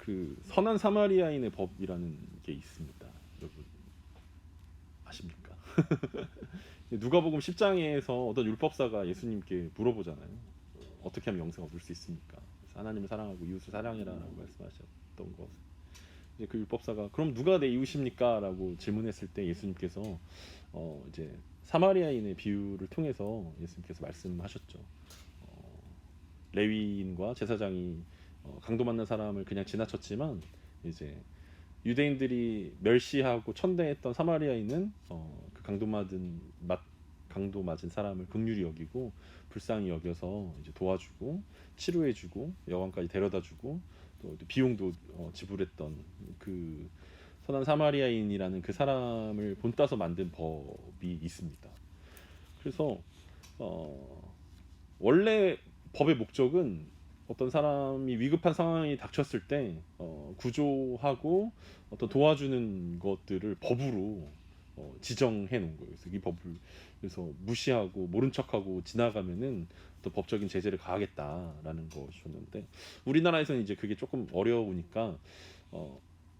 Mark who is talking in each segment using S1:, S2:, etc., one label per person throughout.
S1: 그 선한 사마리아인의 법이라는 게 있습니다. 여러분 아십니까? 누가복음 10장에서 어떤 율법사가 예수님께 물어보잖아요. 어떻게 하면 영생 얻을 수 있습니까? 그래서 하나님을 사랑하고 이웃을 사랑해라라고 말씀하셨던 것. 이제 그 율법사가 그럼 누가 내 이웃입니까?라고 질문했을 때 예수님께서 이제 사마리아인의 비유를 통해서 예수님께서 말씀하셨죠. 레위인과 제사장이 강도 맞는 사람을 그냥 지나쳤지만 이제 유대인들이 멸시하고 천대했던 사마리아인은 그 강도 맞은 사람을 긍휼히 여기고 불쌍히 여겨서 이제 도와주고 치료해주고 여관까지 데려다주고 또 비용도 지불했던 그 선한 사마리아인이라는 그 사람을 본따서 만든 법이 있습니다. 그래서 원래 법의 목적은 어떤 사람이 위급한 상황이 닥쳤을 때 구조하고 어떤 도와주는 것들을 법으로 지정해 놓은 거예요. 그래서 이 법을 그래서 무시하고 모른 척하고 지나가면은 또 법적인 제재를 가하겠다라는 것이었는데 우리나라에서는 이제 그게 조금 어려우니까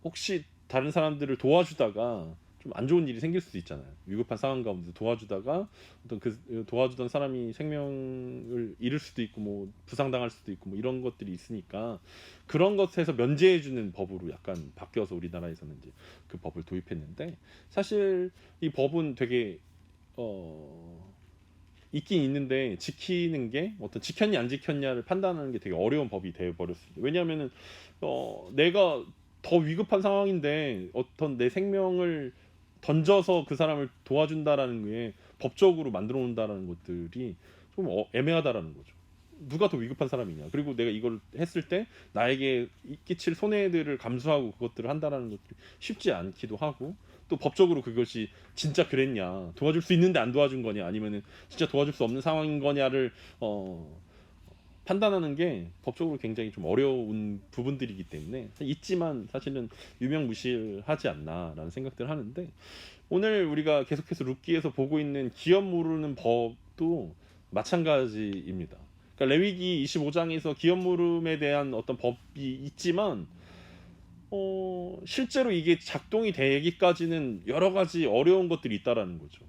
S1: 혹시 다른 사람들을 도와주다가 좀 안 좋은 일이 생길 수도 있잖아요. 위급한 상황 가운데 도와주다가 어떤 그 도와주던 사람이 생명을 잃을 수도 있고 뭐 부상당할 수도 있고 뭐 이런 것들이 있으니까 그런 것에서 면제해주는 법으로 약간 바뀌어서 우리나라에서는 이제 그 법을 도입했는데 사실 이 법은 되게 있긴 있는데 지키는 게 어떤 지켰냐 안 지켰냐를 판단하는 게 되게 어려운 법이 되어버렸습니다. 왜냐하면은 내가 더 위급한 상황인데 어떤 내 생명을 던져서 그 사람을 도와준다라는 게 법적으로 만들어 놓는다라는 것들이 좀 애매하다라는 거죠. 누가 더 위급한 사람이냐. 그리고 내가 이걸 했을 때 나에게 끼칠 손해들을 감수하고 그것들을 한다라는 것들이 쉽지 않기도 하고 또 법적으로 그것이 진짜 그랬냐 도와줄 수 있는데 안 도와준 거냐 아니면은 진짜 도와줄 수 없는 상황인 거냐를 판단하는 게 법적으로 굉장히 좀 어려운 부분들이기 때문에 있지만 사실은 유명무실하지 않나라는 생각들을 하는데 오늘 우리가 계속해서 룻기에서 보고 있는 기업 물으는 법도 마찬가지입니다. 그러니까 레위기 25장에서 기업 물음에 대한 어떤 법이 있지만 실제로 이게 작동이 되기까지는 여러 가지 어려운 것들이 있다라는 거죠.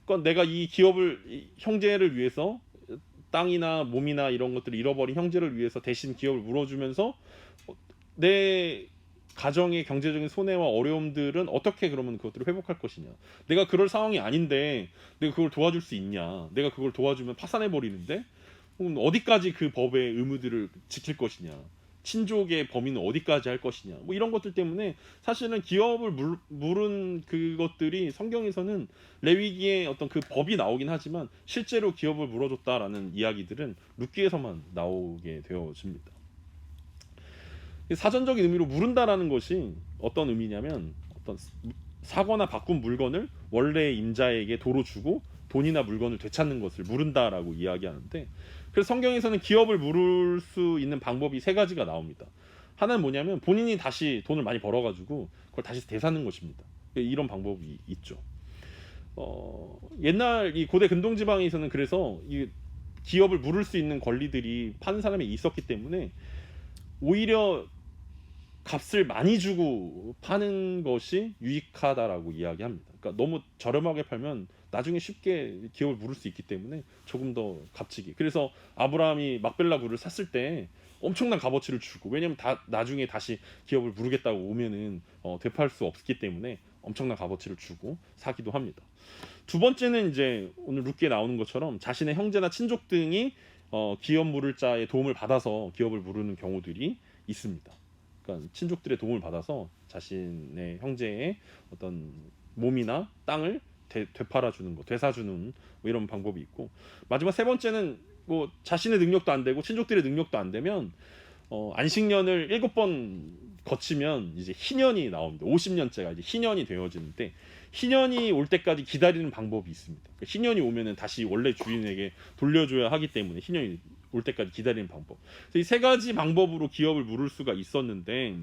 S1: 그러니까 내가 이 기업을 형제를 위해서 땅이나 몸이나 이런 것들을 잃어버린 형제를 위해서 대신 기업을 물어주면서 내 가정의 경제적인 손해와 어려움들은 어떻게 그러면 그것들을 회복할 것이냐. 내가 그럴 상황이 아닌데 내가 그걸 도와줄 수 있냐. 내가 그걸 도와주면 파산해버리는데 어디까지 그 법의 의무들을 지킬 것이냐. 친족의 범위는 어디까지 할 것이냐. 뭐 이런 것들 때문에 사실은 기업을 물은 그것들이 성경에서는 레위기에 어떤 그 법이 나오긴 하지만 실제로 기업을 물어줬다라는 이야기들은 룻기에서만 나오게 되어집니다. 사전적인 의미로 물은다라는 것이 어떤 의미냐면 어떤 사거나 바꾼 물건을 원래의 임자에게 도로 주고 돈이나 물건을 되찾는 것을 물은다라고 이야기하는데 그래서 성경에서는 기업을 물을 수 있는 방법이 세 가지가 나옵니다. 하나는 뭐냐면 본인이 다시 돈을 많이 벌어가지고 그걸 다시 되사는 것입니다. 이런 방법이 있죠. 옛날 이 고대 근동지방에서는 그래서 이 기업을 물을 수 있는 권리들이 파는 사람이 있었기 때문에 오히려 값을 많이 주고 파는 것이 유익하다라고 이야기합니다. 그러니까 너무 저렴하게 팔면 나중에 쉽게 기업을 물을 수 있기 때문에 조금 더 값지게. 그래서 아브라함이 막벨라 굴을 샀을 때 엄청난 값어치를 주고 왜냐면 나중에 다시 기업을 물겠다고 오면은 되팔 수 없기 때문에 엄청난 값어치를 주고 사기도 합니다. 두 번째는 이제 오늘 룻기에 나오는 것처럼 자신의 형제나 친족 등이 기업 물을 자의 도움을 받아서 기업을 물는 경우들이 있습니다. 그러니까 친족들의 도움을 받아서 자신의 형제의 어떤 몸이나 땅을 되팔아주는 거, 되사주는 뭐 이런 방법이 있고 마지막 세 번째는 뭐 자신의 능력도 안 되고 친족들의 능력도 안 되면 안식년을 7번 거치면 이제 희년이 나옵니다. 50년째가 이제 희년이 되어지는데 희년이 올 때까지 기다리는 방법이 있습니다. 그러니까 희년이 오면은 다시 원래 주인에게 돌려줘야 하기 때문에 희년이 올 때까지 기다리는 방법. 이 세 가지 방법으로 기업을 물을 수가 있었는데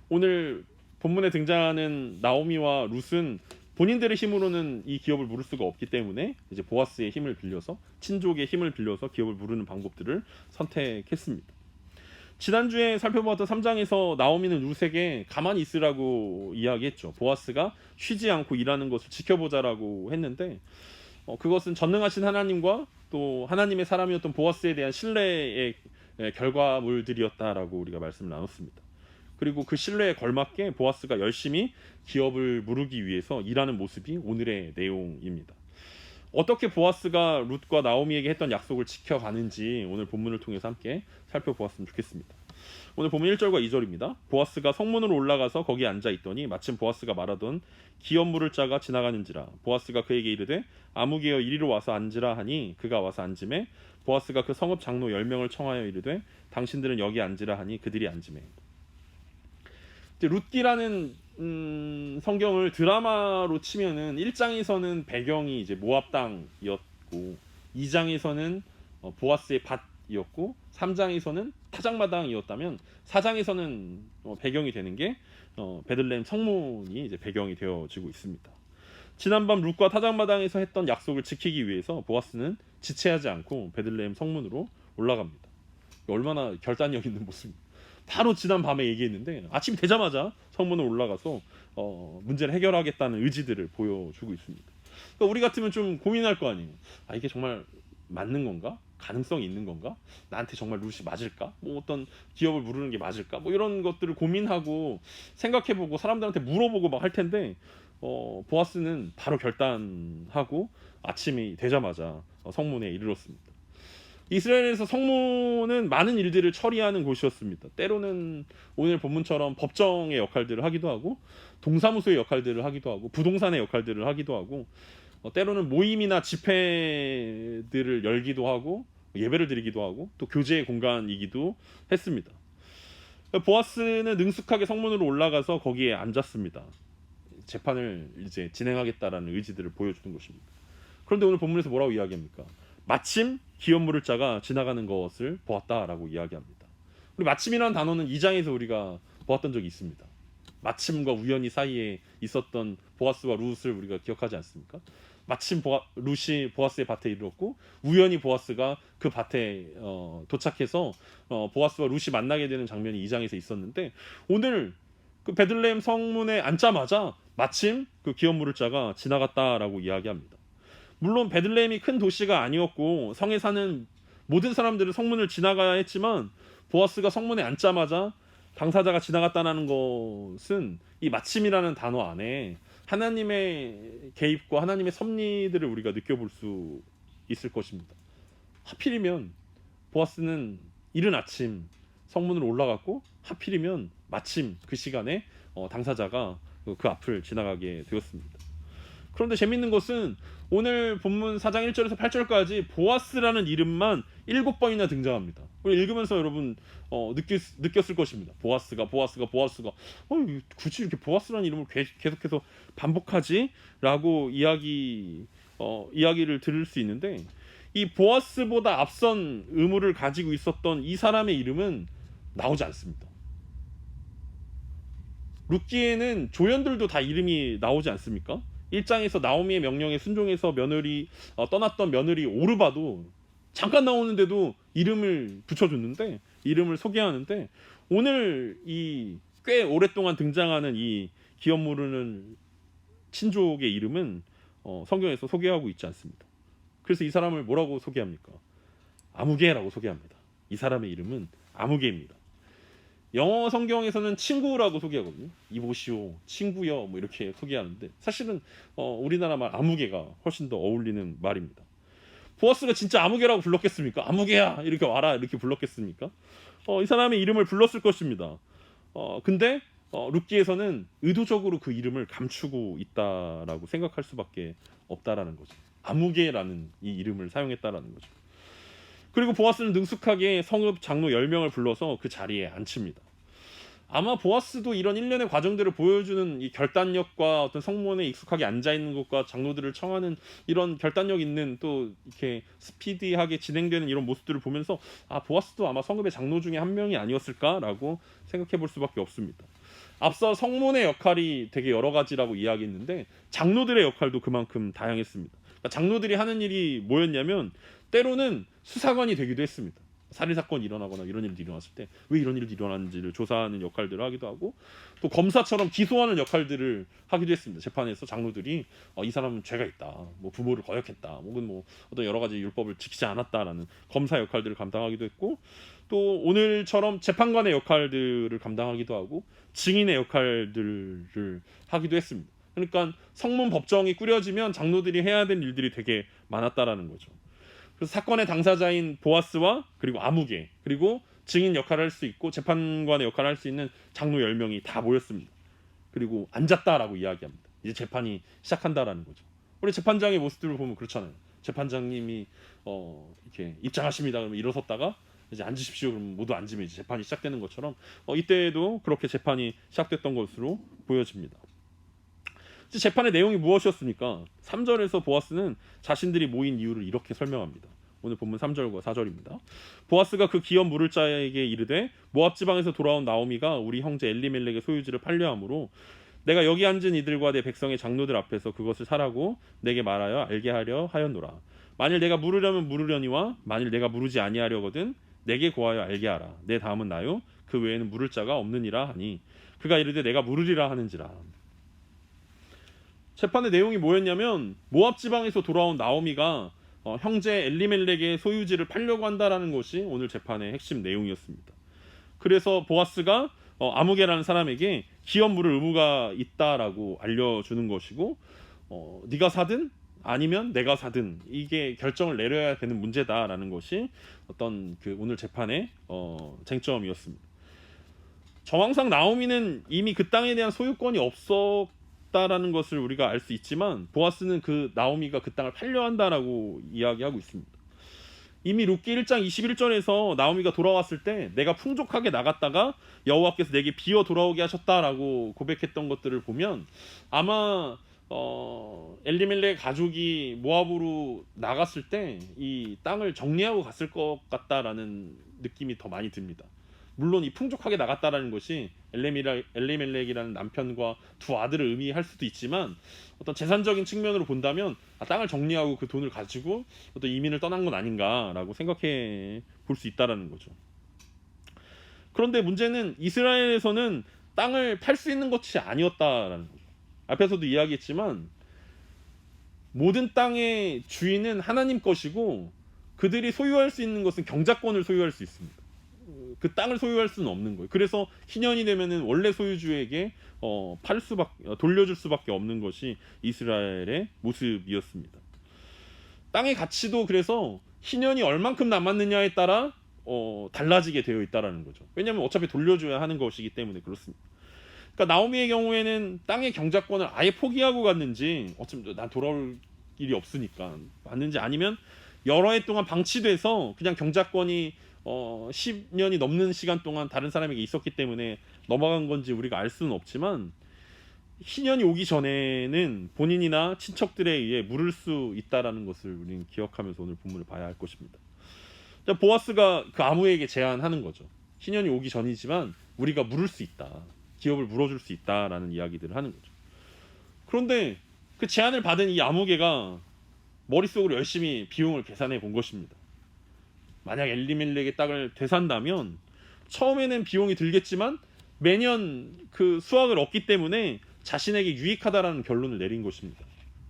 S1: 오늘 본문에 등장하는 나오미와 룻은 본인들의 힘으로는 이 기업을 물을 수가 없기 때문에 이제 보아스의 힘을 빌려서 친족의 힘을 빌려서 기업을 물는 방법들을 선택했습니다. 지난주에 살펴보았던 3장에서 나오미는 룻에게 가만히 있으라고 이야기했죠. 보아스가 쉬지 않고 일하는 것을 지켜보자라고 했는데 그것은 전능하신 하나님과 또 하나님의 사람이었던 보아스에 대한 신뢰의 결과물들이었다라고 우리가 말씀을 나눴습니다. 그리고 그 신뢰에 걸맞게 보아스가 열심히 기업을 무르기 위해서 일하는 모습이 오늘의 내용입니다. 어떻게 보아스가 룻과 나오미에게 했던 약속을 지켜가는지 오늘 본문을 통해서 함께 살펴보았으면 좋겠습니다. 오늘 본문 1절과 2절입니다. 보아스가 성문으로 올라가서 거기에 앉아있더니 마침 보아스가 말하던 기업 물을 자가 지나가는지라. 보아스가 그에게 이르되 아무개여 이리로 와서 앉으라 하니 그가 와서 앉으매 보아스가 그 성읍 장로 10명을 청하여 이르되 당신들은 여기 앉으라 하니 그들이 앉으매. 룻기라는 성경을 드라마로 치면은 1장에서는 배경이 이제 모압 땅이었고 2장에서는 보아스의 밭이었고 3장에서는 타작마당이었다면 4장에서는 배경이 되는 게 베들레헴 성문이 이제 배경이 되어지고 있습니다. 지난밤 룻과 타작마당에서 했던 약속을 지키기 위해서 보아스는 지체하지 않고 베들레헴 성문으로 올라갑니다. 얼마나 결단력 있는 모습입니다. 바로 지난 밤에 얘기했는데 아침이 되자마자 성문으로 올라가서 문제를 해결하겠다는 의지들을 보여주고 있습니다. 그러니까 우리 같으면 좀 고민할 거 아니에요. 이게 정말 맞는 건가? 가능성이 있는 건가? 나한테 정말 룻이 맞을까? 뭐 어떤 기업을 무르는 게 맞을까? 뭐 이런 것들을 고민하고 생각해보고 사람들한테 물어보고 막 할 텐데 보아스는 바로 결단하고 아침이 되자마자 성문에 이르렀습니다. 이스라엘에서 성문은 많은 일들을 처리하는 곳이었습니다. 때로는 오늘 본문처럼 법정의 역할들을 하기도 하고 동사무소의 역할들을 하기도 하고 부동산의 역할들을 하기도 하고 때로는 모임이나 집회들을 열기도 하고 예배를 드리기도 하고 또 교제의 공간이기도 했습니다. 보아스는 능숙하게 성문으로 올라가서 거기에 앉았습니다. 재판을 이제 진행하겠다라는 의지들을 보여주는 것입니다. 그런데 오늘 본문에서 뭐라고 이야기합니까? 마침 기업 물을 자가 지나가는 것을 보았다라고 이야기합니다. 우리 마침이라는 단어는 2장에서 우리가 보았던 적이 있습니다. 마침과 우연히 사이에 있었던 보아스와 룻을 우리가 기억하지 않습니까? 마침 룻이 보아스의 밭에 이르렀고 우연히 보아스가 그 밭에 도착해서 보아스와 룻이 만나게 되는 장면이 2장에서 있었는데 오늘 그 베들레헴 성문에 앉자마자 마침 그 기업 물을 자가 지나갔다라고 이야기합니다. 물론 베들레헴이 큰 도시가 아니었고 성에 사는 모든 사람들은 성문을 지나가야 했지만 보아스가 성문에 앉자마자 당사자가 지나갔다는 것은 이 마침이라는 단어 안에 하나님의 개입과 하나님의 섭리들을 우리가 느껴볼 수 있을 것입니다. 하필이면 보아스는 이른 아침 성문으로 올라갔고 하필이면 마침 그 시간에 당사자가 그 앞을 지나가게 되었습니다. 그런데 재밌는 것은 오늘 본문 4장 1절에서 8절까지 보아스라는 이름만 7번이나 등장합니다. 우리 읽으면서 여러분 느꼈을 것입니다. 보아스가 굳이 이렇게 보아스라는 이름을 계속해서 반복하지? 라고 이야기를 들을 수 있는데 이 보아스보다 앞선 의무를 가지고 있었던 이 사람의 이름은 나오지 않습니다. 룻기에는 조연들도 다 이름이 나오지 않습니까? 1장에서 나오미의 명령에 순종해서 떠났던 며느리 오르바도 잠깐 나오는데도 이름을 붙여줬는데 이름을 소개하는데 오늘 이 꽤 오랫동안 등장하는 이 기업 모르는 친족의 이름은 성경에서 소개하고 있지 않습니다. 그래서 이 사람을 뭐라고 소개합니까? 아무개라고 소개합니다. 이 사람의 이름은 아무개입니다. 영어 성경에서는 친구라고 소개하거든요. 이보시오, 친구여 뭐 이렇게 소개하는데 사실은 우리나라 말 아무개가 훨씬 더 어울리는 말입니다. 보아스가 진짜 아무개라고 불렀겠습니까? 아무개야 이렇게 와라 이렇게 불렀겠습니까? 이 사람의 이름을 불렀을 것입니다. 근데 룻기에서는 의도적으로 그 이름을 감추고 있다라고 생각할 수밖에 없다라는 거죠. 아무개라는 이 이름을 사용했다라는 거죠. 그리고 보아스는 능숙하게 성읍 장로 10명을 불러서 그 자리에 앉힙니다. 아마 보아스도 이런 일련의 과정들을 보여주는 이 결단력과 어떤 성문에 익숙하게 앉아있는 것과 장로들을 청하는 이런 결단력 있는 또 이렇게 스피디하게 진행되는 이런 모습들을 보면서 보아스도 아마 성읍의 장로 중에 한 명이 아니었을까라고 생각해 볼 수밖에 없습니다. 앞서 성문의 역할이 되게 여러 가지라고 이야기했는데 장로들의 역할도 그만큼 다양했습니다. 그러니까 장로들이 하는 일이 뭐였냐면 때로는 수사관이 되기도 했습니다. 살인 사건이 일어나거나 이런 일이 일어났을 때 왜 이런 일이 일어났는지를 조사하는 역할들을 하기도 하고, 또 검사처럼 기소하는 역할들을 하기도 했습니다. 재판에서 장로들이 이 사람은 죄가 있다, 뭐 부모를 거역했다, 혹은 뭐 어떤 여러 가지 율법을 지키지 않았다라는 검사 역할들을 감당하기도 했고, 또 오늘처럼 재판관의 역할들을 감당하기도 하고 증인의 역할들을 하기도 했습니다. 그러니까 성문 법정이 꾸려지면 장로들이 해야 될 일들이 되게 많았다라는 거죠. 그래서 사건의 당사자인 보아스와 그리고 아무개 그리고 증인 역할을 할 수 있고 재판관의 역할을 할 수 있는 장로 10명이 다 모였습니다. 그리고 앉았다라고 이야기합니다. 이제 재판이 시작한다라는 거죠. 우리 재판장의 모습들을 보면 그렇잖아요. 재판장님이 이렇게 입장하십니다 그러면 일어섰다가 이제 앉으십시오 그러면 모두 앉으면 이제 재판이 시작되는 것처럼 이때에도 그렇게 재판이 시작됐던 것으로 보여집니다. 재판의 내용이 무엇이었습니까? 3절에서 보아스는 자신들이 모인 이유를 이렇게 설명합니다. 오늘 본문 3절과 4절입니다. 보아스가 그 기업 물을 자에게 이르되 모압 지방에서 돌아온 나오미가 우리 형제 엘리멜렉의 소유지를 팔려 함으로 내가 여기 앉은 이들과 내 백성의 장로들 앞에서 그것을 사라고 내게 말하여 알게 하려 하였노라. 만일 내가 물으려면 물으려니와 만일 내가 물으지 아니하려거든 내게 고하여 알게 하라. 내 다음은 나요 그 외에는 물을 자가 없느니라 하니 그가 이르되 내가 물으리라 하는지라. 재판의 내용이 뭐였냐면 모압 지방에서 돌아온 나오미가 형제 엘리멜렉의 소유지를 팔려고 한다라는 것이 오늘 재판의 핵심 내용이었습니다. 그래서 보아스가 아무개라는 사람에게 기업 물을 의무가 있다라고 알려주는 것이고 네가 사든 아니면 내가 사든 이게 결정을 내려야 되는 문제다라는 것이 어떤 그 오늘 재판의 쟁점이었습니다. 정황상 나오미는 이미 그 땅에 대한 소유권이 없었다라는 것을 우리가 알 수 있지만 보아스는 그 나오미가 그 땅을 팔려 한다라고 이야기하고 있습니다. 이미 룻기 1장 21절에서 나오미가 돌아왔을 때 내가 풍족하게 나갔다가 여호와께서 내게 비어 돌아오게 하셨다라고 고백했던 것들을 보면 아마 엘리멜렉 가족이 모압으로 나갔을 때 이 땅을 정리하고 갔을 것 같다라는 느낌이 더 많이 듭니다. 물론 이 풍족하게 나갔다라는 것이 엘리멜렉이라는 남편과 두 아들을 의미할 수도 있지만 어떤 재산적인 측면으로 본다면 땅을 정리하고 그 돈을 가지고 어떤 이민을 떠난 건 아닌가라고 생각해 볼 수 있다라는 거죠. 그런데 문제는 이스라엘에서는 땅을 팔 수 있는 것이 아니었다라는 거죠. 앞에서도 이야기했지만 모든 땅의 주인은 하나님 것이고 그들이 소유할 수 있는 것은 경작권을 소유할 수 있습니다. 그 땅을 소유할 수는 없는 거예요. 그래서 희년이 되면은 원래 소유주에게 돌려줄 수밖에 없는 것이 이스라엘의 모습이었습니다. 땅의 가치도 그래서 희년이 얼만큼 남았느냐에 따라 달라지게 되어 있다라는 거죠. 왜냐하면 어차피 돌려줘야 하는 것이기 때문에 그렇습니다. 그러니까 나오미의 경우에는 땅의 경작권을 아예 포기하고 갔는지 어쩌면 난 돌아올 일이 없으니까 갔는지 아니면 여러 해 동안 방치돼서 그냥 경작권이 10년이 넘는 시간 동안 다른 사람에게 있었기 때문에 넘어간 건지 우리가 알 수는 없지만 희년이 오기 전에는 본인이나 친척들에 의해 물을 수 있다라는 것을 우리는 기억하면서 오늘 본문을 봐야 할 것입니다. 보아스가 그 아무에게 제안하는 거죠. 희년이 오기 전이지만 우리가 물을 수 있다. 기업을 물어줄 수 있다라는 이야기들을 하는 거죠. 그런데 그 제안을 받은 이 아무개가 머릿속으로 열심히 비용을 계산해 본 것입니다. 만약 엘리멜렉의 땅을 되산다면 처음에는 비용이 들겠지만 매년 그 수확을 얻기 때문에 자신에게 유익하다라는 결론을 내린 것입니다.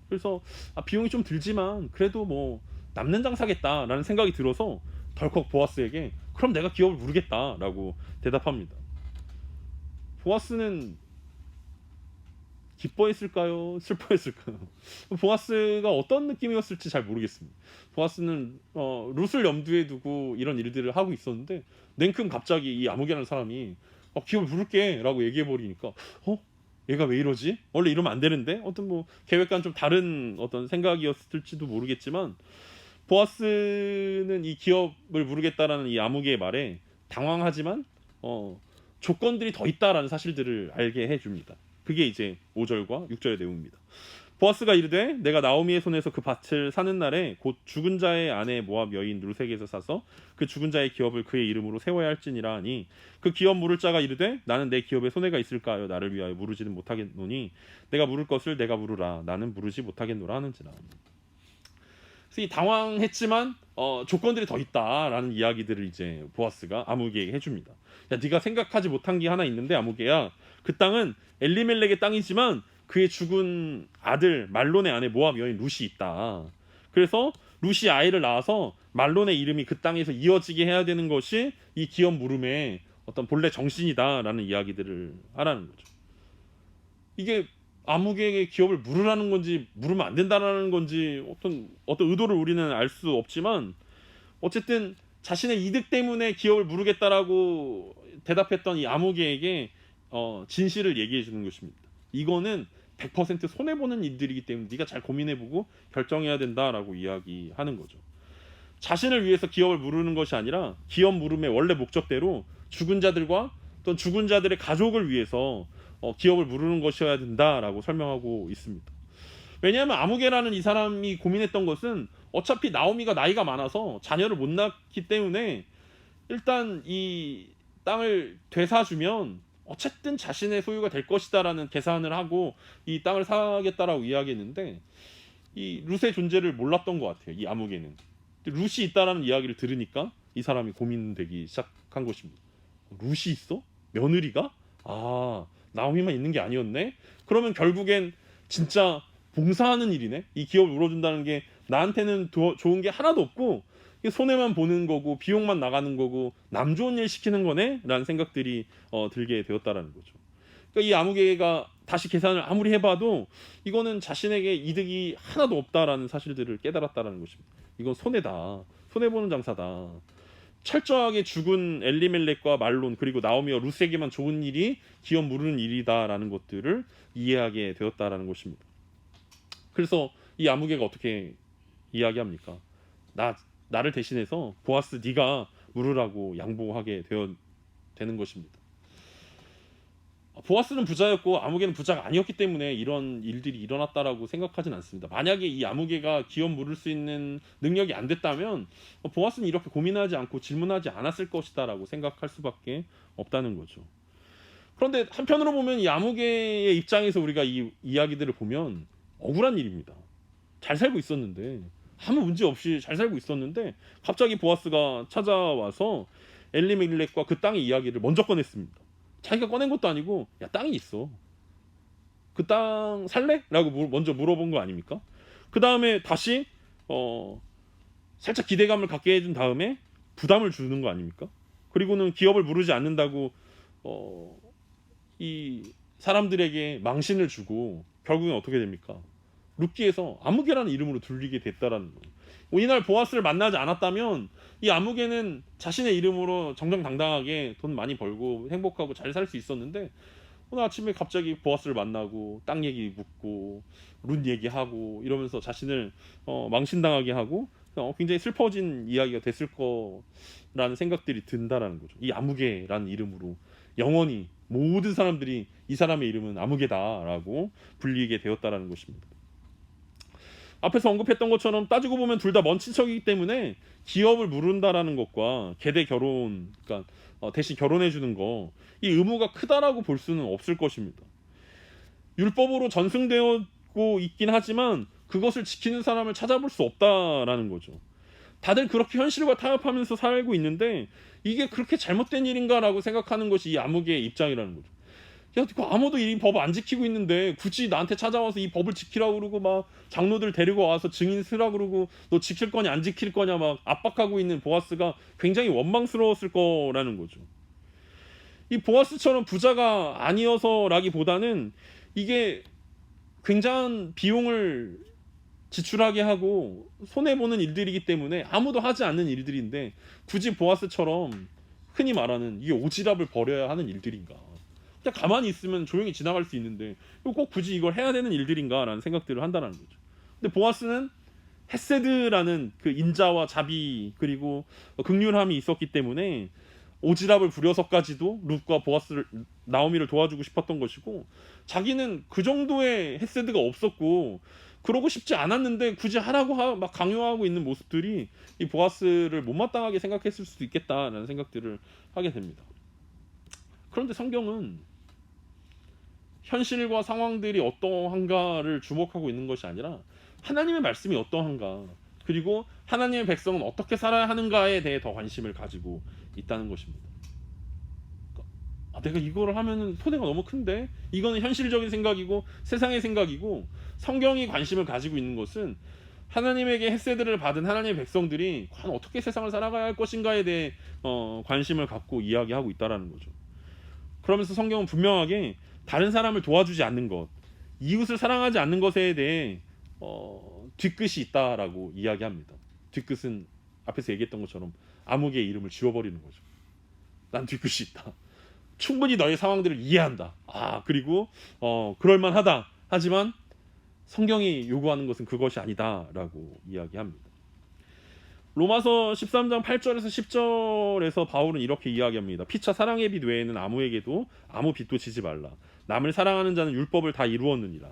S1: 그래서 비용이 좀 들지만 그래도 뭐 남는 장사겠다라는 생각이 들어서 덜컥 보아스에게 그럼 내가 기업을 물겠다라고 대답합니다. 보아스는 기뻐했을까요? 슬퍼했을까요? 보아스가 어떤 느낌이었을지 잘 모르겠습니다. 보아스는 룻을 염두에 두고 이런 일들을 하고 있었는데 냉큼 갑자기 이 아무개라는 사람이 기업을 부를게 라고 얘기해버리니까 얘가 왜 이러지? 원래 이러면 안 되는데? 어떤 뭐 계획과는 좀 다른 어떤 생각이었을지도 모르겠지만 보아스는 이 기업을 부르겠다라는 이 아무개의 말에 당황하지만 조건들이 더 있다라는 사실들을 알게 해줍니다. 그게 이제 5절과 6절의 내용입니다. 보아스가 이르되 내가 나오미의 손에서 그 밭을 사는 날에 곧 죽은 자의 아내 모압 여인 룻에게서 사서 그 죽은 자의 기업을 그의 이름으로 세워야 할지니라 하니 그 기업 물을 자가 이르되 나는 내 기업에 손해가 있을까 하여 나를 위하여 물으지는 못하겠노니 내가 물을 것을 내가 물으라 나는 물으지 못하겠노라 하는지라. 그래서 이 당황했지만 조건들이 더 있다라는 이야기들을 이제 보아스가 아무개에게 해줍니다. 야, 네가 생각하지 못한 게 하나 있는데 아무개야, 그 땅은 엘리멜렉의 땅이지만 그의 죽은 아들 말론의 아내 모압 여인 룻이 있다. 그래서 룻이 아이를 낳아서 말론의 이름이 그 땅에서 이어지게 해야 되는 것이 이 기업 물음의 어떤 본래 정신이다라는 이야기들을 하라는 거죠. 이게 아무개에게 기업을 물으라는 건지 물으면 안 된다라는 건지 어떤 의도를 우리는 알 수 없지만, 어쨌든 자신의 이득 때문에 기업을 물으겠다라고 대답했던 이 아무개에게 진실을 얘기해 주는 것입니다. 이거는 100% 손해보는 일들이기 때문에 네가 잘 고민해보고 결정해야 된다라고 이야기하는 거죠. 자신을 위해서 기업을 물으는 것이 아니라 기업 물음의 원래 목적대로 죽은 자들과 또 죽은 자들의 가족을 위해서 기업을 물으는 것이어야 된다라고 설명하고 있습니다. 왜냐하면 아무개라는 이 사람이 고민했던 것은 어차피 나오미가 나이가 많아서 자녀를 못 낳기 때문에 일단 이 땅을 되사주면 어쨌든 자신의 소유가 될 것이다라는 계산을 하고 이 땅을 사겠다라고 이야기했는데, 이 룻의 존재를 몰랐던 것 같아요, 이 아무개는. 룻이 있다라는 이야기를 들으니까 이 사람이 고민되기 시작한 것입니다. 룻이 있어? 며느리가? 아, 나오미만 있는 게 아니었네? 그러면 결국엔 진짜 봉사하는 일이네? 이 기업을 물어준다는 게 나한테는 좋은 게 하나도 없고 손해만 보는 거고 비용만 나가는 거고 남 좋은 일 시키는 거네? 라는 생각들이 들게 되었다라는 거죠. 그러니까 이 아무개가 다시 계산을 아무리 해봐도 이거는 자신에게 이득이 하나도 없다라는 사실들을 깨달았다라는 것입니다. 이건 손해다. 손해보는 장사다. 철저하게 죽은 엘리멜렉과 말론 그리고 나오미와 룻에게만 좋은 일이 기업 물으는 일이다라는 것들을 이해하게 되었다라는 것입니다. 그래서 이 아무개가 어떻게 이야기합니까? 나를 대신해서 보아스 네가 물으라고 양보하게 되는 것입니다. 보아스는 부자였고 아무개는 부자가 아니었기 때문에 이런 일들이 일어났다라고 생각하진 않습니다. 만약에 이 아무개가 기업 물을 수 있는 능력이 안 됐다면 보아스는 이렇게 고민하지 않고 질문하지 않았을 것이다라고 생각할 수밖에 없다는 거죠. 그런데 한편으로 보면 이 아무개의 입장에서 우리가 이 이야기들을 보면 억울한 일입니다. 잘 살고 있었는데, 아무 문제 없이 잘 살고 있었는데 갑자기 보아스가 찾아와서 엘리멜렉과 그 땅의 이야기를 먼저 꺼냈습니다. 자기가 꺼낸 것도 아니고, 야, 땅이 있어. 그 땅 살래? 라고 먼저 물어본 거 아닙니까? 그 다음에 다시 살짝 기대감을 갖게 해준 다음에 부담을 주는 거 아닙니까? 그리고는 기업을 물으지 않는다고 이 사람들에게 망신을 주고 결국엔 어떻게 됩니까? 룻기에서 아무개라는 이름으로 불리게 됐다라는 거예요. 이날 보아스를 만나지 않았다면 이 아무개는 자신의 이름으로 정정당당하게 돈 많이 벌고 행복하고 잘 살 수 있었는데, 오늘 아침에 갑자기 보아스를 만나고 땅 얘기 묻고 룻 얘기하고 이러면서 자신을 망신당하게 하고 굉장히 슬퍼진 이야기가 됐을 거라는 생각들이 든다라는 거죠. 이 아무개라는 이름으로 영원히 모든 사람들이 이 사람의 이름은 아무개다라고 불리게 되었다라는 것입니다. 앞에서 언급했던 것처럼 따지고 보면 둘 다 먼 친척이기 때문에 기업을 물은다라는 것과 계대 결혼, 그러니까 대신 결혼해 주는 거, 이 의무가 크다라고 볼 수는 없을 것입니다. 율법으로 전승되고 있긴 하지만 그것을 지키는 사람을 찾아볼 수 없다라는 거죠. 다들 그렇게 현실과 타협하면서 살고 있는데 이게 그렇게 잘못된 일인가라고 생각하는 것이 이 아무개의 입장이라는 거죠. 야, 아무도 이 법 안 지키고 있는데 굳이 나한테 찾아와서 이 법을 지키라고 그러고 막 장로들 데리고 와서 증인 쓰라고 그러고 너 지킬 거냐 안 지킬 거냐 막 압박하고 있는 보아스가 굉장히 원망스러웠을 거라는 거죠. 이 보아스처럼 부자가 아니어서라기보다는 이게 굉장한 비용을 지출하게 하고 손해보는 일들이기 때문에 아무도 하지 않는 일들인데 굳이 보아스처럼 흔히 말하는 이게 오지랖을 버려야 하는 일들인가, 그냥 가만히 있으면 조용히 지나갈 수 있는데 꼭 굳이 이걸 해야 되는 일들인가라는 생각들을 한다는 거죠. 근데 보아스는 헤세드라는 그 인자와 자비 그리고 긍휼함이 있었기 때문에 오지랖을 부려서까지도 룻과 나오미를 도와주고 싶었던 것이고, 자기는 그 정도의 헤세드가 없었고 그러고 싶지 않았는데 굳이 하라고 막 강요하고 있는 모습들이 이 보아스를 못마땅하게 생각했을 수도 있겠다라는 생각들을 하게 됩니다. 그런데 성경은 현실과 상황들이 어떠한가를 주목하고 있는 것이 아니라 하나님의 말씀이 어떠한가, 그리고 하나님의 백성은 어떻게 살아야 하는가에 대해 더 관심을 가지고 있다는 것입니다. 내가 이거를 하면은 손해가 너무 큰데, 이거는 현실적인 생각이고 세상의 생각이고, 성경이 관심을 가지고 있는 것은 하나님에게 헤세드를 받은 하나님의 백성들이 과연 어떻게 세상을 살아가야 할 것인가에 대해 관심을 갖고 이야기하고 있다라는 거죠. 그러면서 성경은 분명하게 다른 사람을 도와주지 않는 것, 이웃을 사랑하지 않는 것에 대해 뒤끝이 있다라고 이야기합니다. 뒤끝은 앞에서 얘기했던 것처럼 아무개의 이름을 지워버리는 거죠. 난 뒤끝이 있다. 충분히 너의 상황들을 이해한다. 그리고 그럴만하다. 하지만 성경이 요구하는 것은 그것이 아니다라고 이야기합니다. 로마서 13장 8절에서 10절에서 바울은 이렇게 이야기합니다. 피차 사랑의 빚 외에는 아무에게도 아무 빚도 지지 말라. 남을 사랑하는 자는 율법을 다 이루었느니라.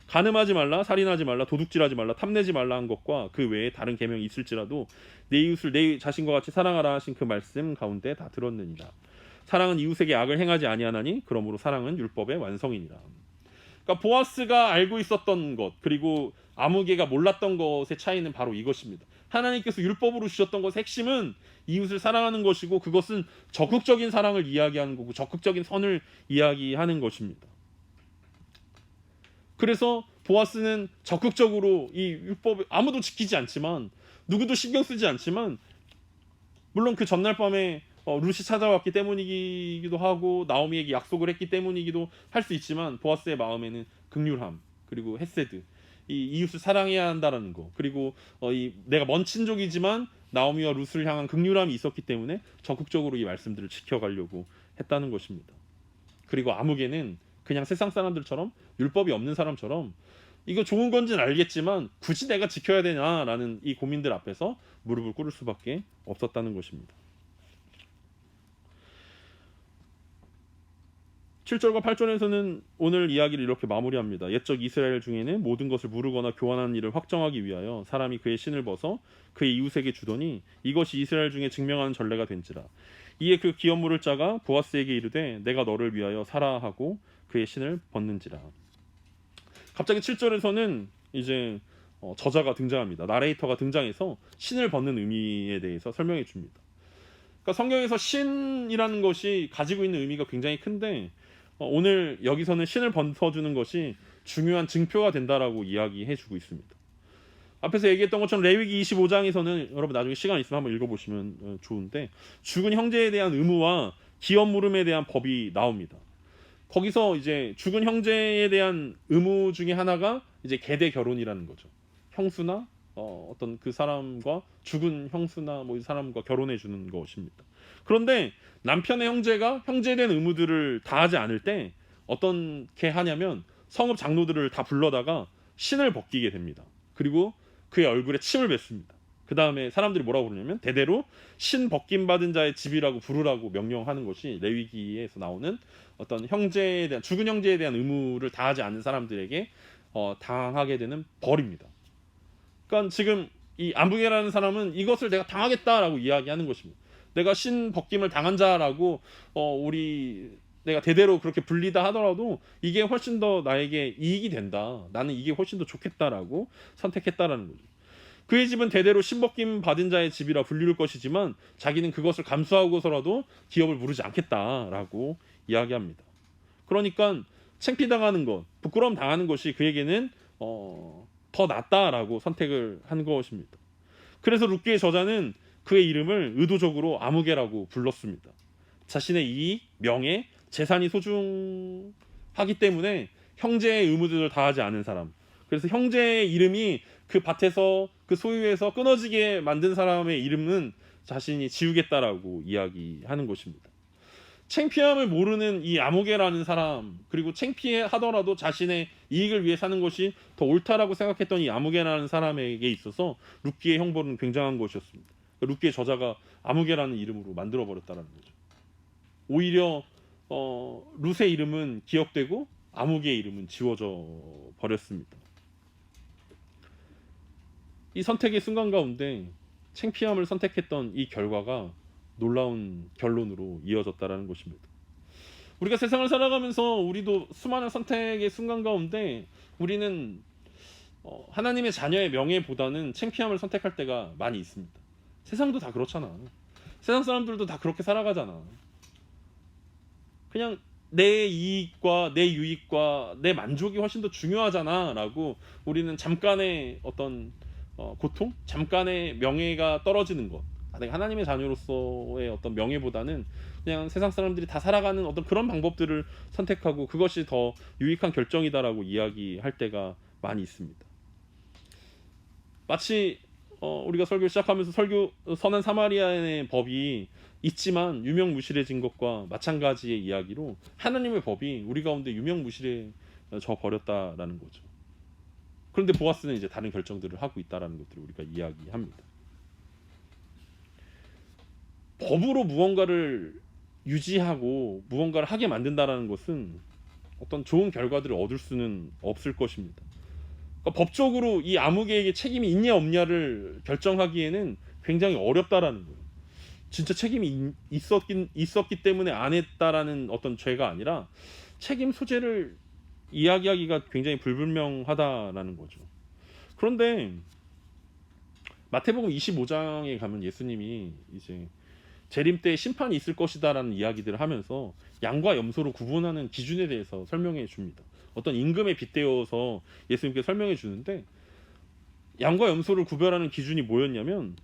S1: 간음하지 말라, 살인하지 말라, 도둑질하지 말라, 탐내지 말라 한 것과 그 외에 다른 계명이 있을지라도 내 이웃을 내 자신과 같이 사랑하라 하신 그 말씀 가운데 다 들었느니라. 사랑은 이웃에게 악을 행하지 아니하나니 그러므로 사랑은 율법의 완성이니라. 그러니까 보아스가 알고 있었던 것, 그리고 아무개가 몰랐던 것의 차이는 바로 이것입니다. 하나님께서 율법으로 주셨던 것의 핵심은 이웃을 사랑하는 것이고, 그것은 적극적인 사랑을 이야기하는 거고 적극적인 선을 이야기하는 것입니다. 그래서 보아스는 적극적으로 이 율법을 아무도 지키지 않지만, 누구도 신경 쓰지 않지만, 물론 그 전날 밤에 룻이 찾아왔기 때문이기도 하고 나오미에게 약속을 했기 때문이기도 할 수 있지만, 보아스의 마음에는 긍휼함, 그리고 헤세드, 이 이웃을 사랑해야 한다라는 거, 그리고 내가 먼 친족이지만 나오미와 룻을 향한 긍휼함이 있었기 때문에 적극적으로 이 말씀들을 지켜가려고 했다는 것입니다. 그리고 아무개는 그냥 세상 사람들처럼, 율법이 없는 사람처럼 이거 좋은 건지는 알겠지만 굳이 내가 지켜야 되냐라는 이 고민들 앞에서 무릎을 꿇을 수밖에 없었다는 것입니다. 7절과 8절에서는 오늘 이야기를 이렇게 마무리합니다. 옛적 이스라엘 중에는 모든 것을 무르거나 교환하는 일을 확정하기 위하여 사람이 그의 신을 벗어 그의 이웃에게 주더니 이것이 이스라엘 중에 증명하는 전례가 된지라. 이에 그 기업 물을 자가 보아스에게 이르되 내가 너를 위하여 사라 하고 그의 신을 벗는지라. 갑자기 7절에서는 이제 저자가 등장합니다. 나레이터가 등장해서 신을 벗는 의미에 대해서 설명해 줍니다. 그러니까 성경에서 신이라는 것이 가지고 있는 의미가 굉장히 큰데, 오늘 여기서는 신을 벗어주는 것이 중요한 증표가 된다라고 이야기해 주고 있습니다. 앞에서 얘기했던 것처럼 레위기 25장에서는 여러분 나중에 시간 있으면 한번 읽어보시면 좋은데, 죽은 형제에 대한 의무와 기업 물음에 대한 법이 나옵니다. 거기서 이제 죽은 형제에 대한 의무 중에 하나가 이제 계대 결혼이라는 거죠. 형수나 어떤 그 사람과, 죽은 형수나 뭐 이 사람과 결혼해 주는 것입니다. 그런데 남편의 형제가 형제에 대한 의무들을 다하지 않을 때 어떻게 하냐면 성읍 장로들을 다 불러다가 신을 벗기게 됩니다. 그리고 그의 얼굴에 침을 뱉습니다. 그 다음에 사람들이 뭐라고 부르냐면 대대로 신 벗김 받은 자의 집이라고 부르라고 명령하는 것이 레위기에서 나오는 어떤 형제에 대한, 죽은 형제에 대한 의무를 다하지 않는 사람들에게 당하게 되는 벌입니다. 그러니까 지금 이 아무개라는 사람은 이것을 내가 당하겠다라고 이야기하는 것입니다. 내가 신 벗김을 당한 자라고 내가 대대로 그렇게 불리다 하더라도 이게 훨씬 더 나에게 이익이 된다, 나는 이게 훨씬 더 좋겠다라고 선택했다라는 거죠. 그의 집은 대대로 신벗김 받은 자의 집이라 불릴 것이지만 자기는 그것을 감수하고서라도 기업을 무르지 않겠다라고 이야기합니다. 그러니까 창피당하는 것, 부끄러움 당하는 것이 그에게는 더 낫다라고 선택을 한 것입니다. 그래서 룻기의 저자는 그의 이름을 의도적으로 아무개라고 불렀습니다. 자신의 이익, 명예, 재산이 소중하기 때문에 형제의 의무들을 다하지 않은 사람, 그래서 형제의 이름이 그 밭에서, 그 소유에서 끊어지게 만든 사람의 이름은 자신이 지우겠다라고 이야기하는 것입니다. 창피함을 모르는 이 아무개라는 사람, 그리고 창피하더라도 자신의 이익을 위해 사는 것이 더 옳다라고 생각했던 이 아무개라는 사람에게 있어서 룻기의 형벌은 굉장한 것이었습니다. 룻기의 저자가 아무개라는 이름으로 만들어버렸다는 거죠. 오히려 룻의 이름은 기억되고 아무개의 이름은 지워져 버렸습니다. 이 선택의 순간 가운데 창피함을 선택했던 이 결과가 놀라운 결론으로 이어졌다라는 것입니다. 우리가 세상을 살아가면서 우리도 수많은 선택의 순간 가운데 우리는 하나님의 자녀의 명예보다는 창피함을 선택할 때가 많이 있습니다. 세상도 다 그렇잖아. 세상 사람들도 다 그렇게 살아가잖아. 그냥 내 이익과 내 유익과 내 만족이 훨씬 더 중요하잖아 라고 우리는 잠깐의 어떤 고통? 잠깐의 명예가 떨어지는 것, 내가 하나님의 자녀로서의 어떤 명예보다는 그냥 세상 사람들이 다 살아가는 어떤 그런 방법들을 선택하고 그것이 더 유익한 결정이다라고 이야기할 때가 많이 있습니다. 마치 우리가 설교 시작하면서 선한 사마리아인의 법이 있지만 유명무실해진 것과 마찬가지의 이야기로 하나님의 법이 우리 가운데 유명무실해져 버렸다라는 거죠. 그런데 보아스는 이제 다른 결정들을 하고 있다라는 것들을 우리가 이야기합니다. 법으로 무언가를 유지하고 무언가를 하게 만든다라는 것은 어떤 좋은 결과들을 얻을 수는 없을 것입니다. 그러니까 법적으로 이 아무개에게 책임이 있냐 없냐를 결정하기에는 굉장히 어렵다라는 거예요. 진짜 책임이 있었기 때문에 안 했다라는 어떤 죄가 아니라 책임 소재를 이야기하기가 굉장히 불분명하다라는 거죠. 그런데 마태복음 25장에 가면 예수님이 이제 재림 때 심판이 있을 것이다라는 이야기들을 하면서 양과 염소를 구분하는 기준에 대해서 설명해 줍니다. 어떤 임금에 빗대어서 예수님께 설명해 주는데 양과 염소를 구별하는 기준이 뭐였냐면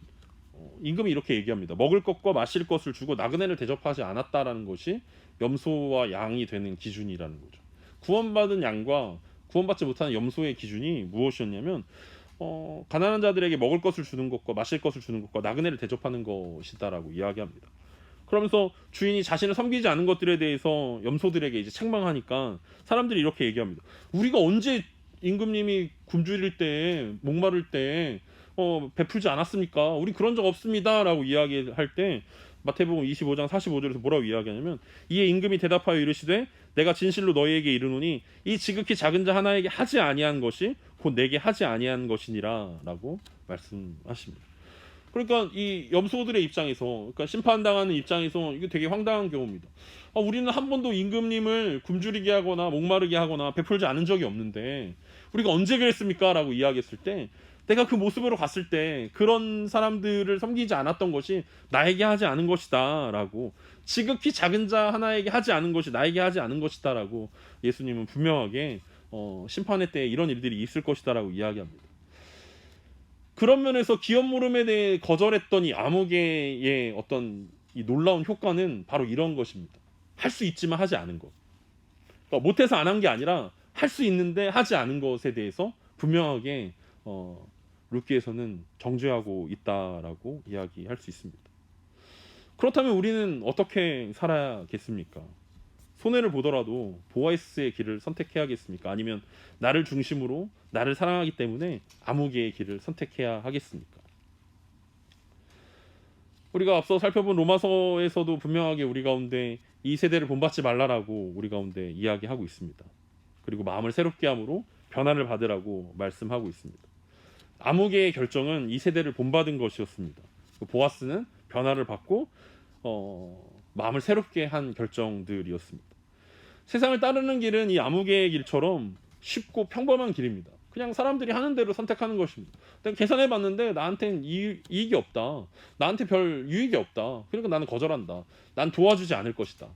S1: 임금이 이렇게 얘기합니다. 먹을 것과 마실 것을 주고 나그네를 대접하지 않았다라는 것이 염소와 양이 되는 기준이라는 거죠. 구원받은 양과 구원받지 못하는 염소의 기준이 무엇이었냐면 가난한 자들에게 먹을 것을 주는 것과 마실 것을 주는 것과 나그네를 대접하는 것이다라고 이야기합니다. 그러면서 주인이 자신을 섬기지 않은 것들에 대해서 염소들에게 이제 책망하니까 사람들이 이렇게 얘기합니다. 우리가 언제 임금님이 굶주릴 때 목마를 때 베풀지 않았습니까? 우리 그런 적 없습니다 라고 이야기할 때 마태복음 25장 45절에서 뭐라고 이야기하냐면 이에 임금이 대답하여 이르시되 내가 진실로 너희에게 이르노니 이 지극히 작은 자 하나에게 하지 아니한 것이 곧 내게 하지 아니한 것이니라 라고 말씀하십니다. 그러니까 이 염소들의 입장에서, 그러니까 심판당하는 입장에서 이게 되게 황당한 경우입니다. 우리는 한 번도 임금님을 굶주리게 하거나 목마르게 하거나 베풀지 않은 적이 없는데 우리가 언제 그랬습니까? 라고 이야기했을 때 내가 그 모습으로 갔을 때 그런 사람들을 섬기지 않았던 것이 나에게 하지 않은 것이다 라고, 지극히 작은 자 하나에게 하지 않은 것이 나에게 하지 않은 것이다 라고 예수님은 분명하게 심판의 때에 이런 일들이 있을 것이다 라고 이야기합니다. 그런 면에서 기업 모름에 대해 거절했던 이 아무개의 어떤 이 놀라운 효과는 바로 이런 것입니다. 할 수 있지만 하지 않은 것. 그러니까 못해서 안 한 게 아니라 할 수 있는데 하지 않은 것에 대해서 분명하게 룻기에서는 정죄하고 있다라고 이야기할 수 있습니다. 그렇다면 우리는 어떻게 살아야겠습니까? 손해를 보더라도 보아스의 길을 선택해야겠습니까? 아니면 나를 중심으로 나를 사랑하기 때문에 아무개의 길을 선택해야 하겠습니까? 우리가 앞서 살펴본 로마서에서도 분명하게 우리 가운데 이 세대를 본받지 말라라고 우리 가운데 이야기하고 있습니다. 그리고 마음을 새롭게 함으로 변화를 받으라고 말씀하고 있습니다. 아무개의 결정은 이 세대를 본받은 것이었습니다. 보아스는 변화를 받고 마음을 새롭게 한 결정들이었습니다. 세상을 따르는 길은 이 아무개의 길처럼 쉽고 평범한 길입니다. 그냥 사람들이 하는 대로 선택하는 것입니다. 계산해봤는데 나한테는 이익이 없다. 나한테 별 유익이 없다. 그러니까 나는 거절한다. 난 도와주지 않을 것이다.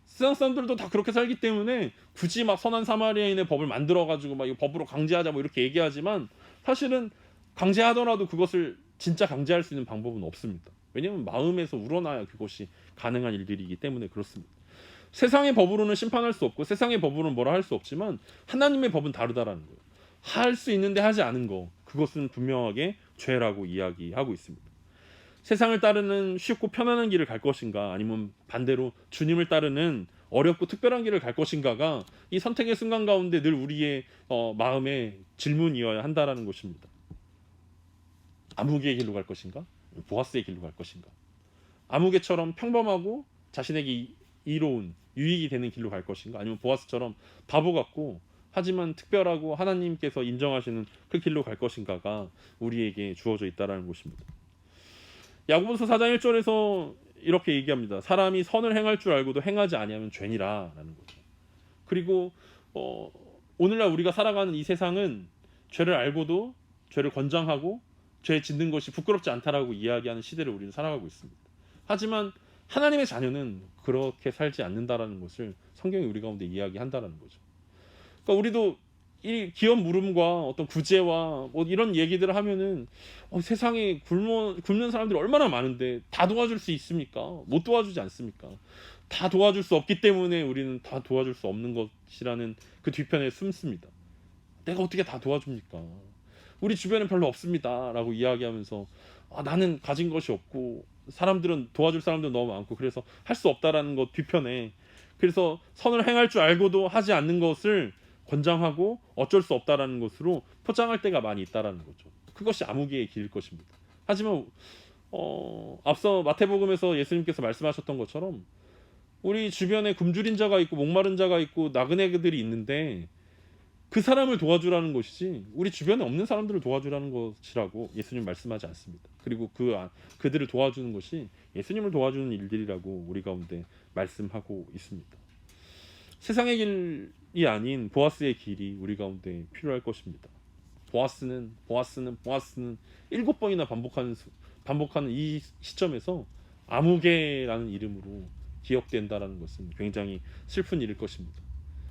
S1: 세상 사람들도 다 그렇게 살기 때문에 굳이 막 선한 사마리아인의 법을 만들어가지고 막 이거 법으로 강제하자 뭐 이렇게 얘기하지만 사실은 강제하더라도 그것을 진짜 강제할 수 있는 방법은 없습니다. 왜냐하면 마음에서 우러나야 그것이 가능한 일들이기 때문에 그렇습니다. 세상의 법으로는 심판할 수 없고 세상의 법으로는 뭐라 할 수 없지만 하나님의 법은 다르다라는 거예요. 할 수 있는데 하지 않은 거, 그것은 분명하게 죄라고 이야기하고 있습니다. 세상을 따르는 쉽고 편안한 길을 갈 것인가, 아니면 반대로 주님을 따르는 어렵고 특별한 길을 갈 것인가가 이 선택의 순간 가운데 늘 우리의 마음의 질문이어야 한다라는 것입니다. 아무개의 길로 갈 것인가, 보아스의 길로 갈 것인가. 아무개처럼 평범하고 자신에게 이로운 유익이 되는 길로 갈 것인가, 아니면 보아스처럼 바보 같고 하지만 특별하고 하나님께서 인정하시는 그 길로 갈 것인가가 우리에게 주어져 있다는 것입니다. 야고보서 4장 1절에서 이렇게 얘기합니다. 사람이 선을 행할 줄 알고도 행하지 아니하면 죄니라 라는 거죠. 그리고 오늘날 우리가 살아가는 이 세상은 죄를 알고도 죄를 권장하고 죄 짓는 것이 부끄럽지 않다라고 이야기하는 시대를 우리는 살아가고 있습니다. 하지만 하나님의 자녀는 그렇게 살지 않는다라는 것을 성경이 우리 가운데 이야기한다라는 거죠. 그러니까 우리도 이 기업 물음과 어떤 구제와 뭐 이런 얘기들을 하면은 세상에 굶는 사람들이 얼마나 많은데 다 도와줄 수 있습니까? 못 도와주지 않습니까? 다 도와줄 수 없기 때문에 우리는 다 도와줄 수 없는 것이라는 그 뒤편에 숨습니다. 내가 어떻게 다 도와줍니까? 우리 주변에 별로 없습니다 라고 이야기하면서 나는 가진 것이 없고 사람들은 도와줄 사람들은 너무 많고 그래서 할 수 없다라는 것 뒤편에, 그래서 선을 행할 줄 알고도 하지 않는 것을 권장하고 어쩔 수 없다라는 것으로 포장할 때가 많이 있다라는 거죠. 그것이 암흑의 길일 것입니다. 하지만 앞서 마태복음에서 예수님께서 말씀하셨던 것처럼 우리 주변에 굶주린 자가 있고 목마른 자가 있고 나그네들이 있는데 그 사람을 도와주라는 것이지 우리 주변에 없는 사람들을 도와주라는 것이라고 예수님 말씀하지 않습니다. 그리고 그들을 도와주는 것이 예수님을 도와주는 일들이라고 우리 가운데 말씀하고 있습니다. 세상의 길이 아닌 보아스의 길이 우리 가운데 필요할 것입니다. 보아스는 7번이나 반복하는 이 시점에서 아무개라는 이름으로 기억된다라는 것은 굉장히 슬픈 일일 것입니다.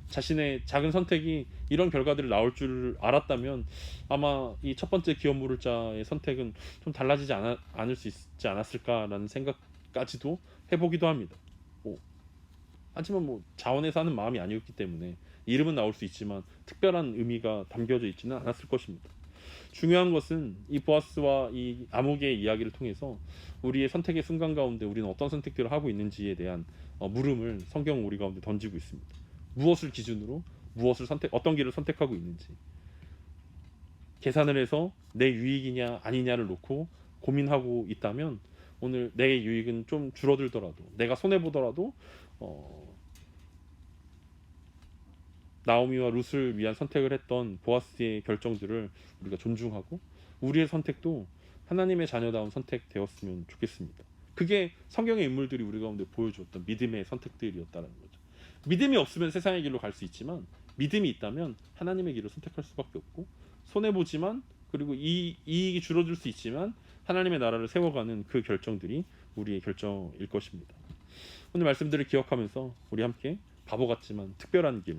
S1: 자신의 작은 선택이 이런 결과들을 나올 줄 알았다면 아마 이 첫 번째 기업 물을 자의 선택은 좀 달라지지 않을 수 있지 않았을까라는 생각까지도 해보기도 합니다. 하지만 자원해서 하는 마음이 아니었기 때문에 이름은 나올 수 있지만 특별한 의미가 담겨져 있지는 않았을 것입니다. 중요한 것은 이 보아스와 이 아무개의 이야기를 통해서 우리의 선택의 순간 가운데 우리는 어떤 선택들을 하고 있는지에 대한 물음을 성경은 우리 가운데 던지고 있습니다. 무엇을 기준으로 어떤 길을 선택하고 있는지 계산을 해서 내 유익이냐 아니냐를 놓고 고민하고 있다면 오늘 내 유익은 좀 줄어들더라도 내가 손해보더라도 나오미와 룻을 위한 선택을 했던 보아스의 결정들을 우리가 존중하고 우리의 선택도 하나님의 자녀다운 선택되었으면 좋겠습니다. 그게 성경의 인물들이 우리 가운데 보여주었던 믿음의 선택들이었다는 거죠. 믿음이 없으면 세상의 길로 갈 수 있지만 믿음이 있다면 하나님의 길을 선택할 수밖에 없고 손해보지만 그리고 이익이 줄어들 수 있지만 하나님의 나라를 세워가는 그 결정들이 우리의 결정일 것입니다. 오늘 말씀들을 기억하면서 우리 함께 바보 같지만 특별한 길,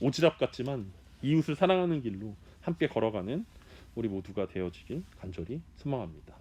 S1: 오지랖 같지만 이웃을 사랑하는 길로 함께 걸어가는 우리 모두가 되어지길 간절히 소망합니다.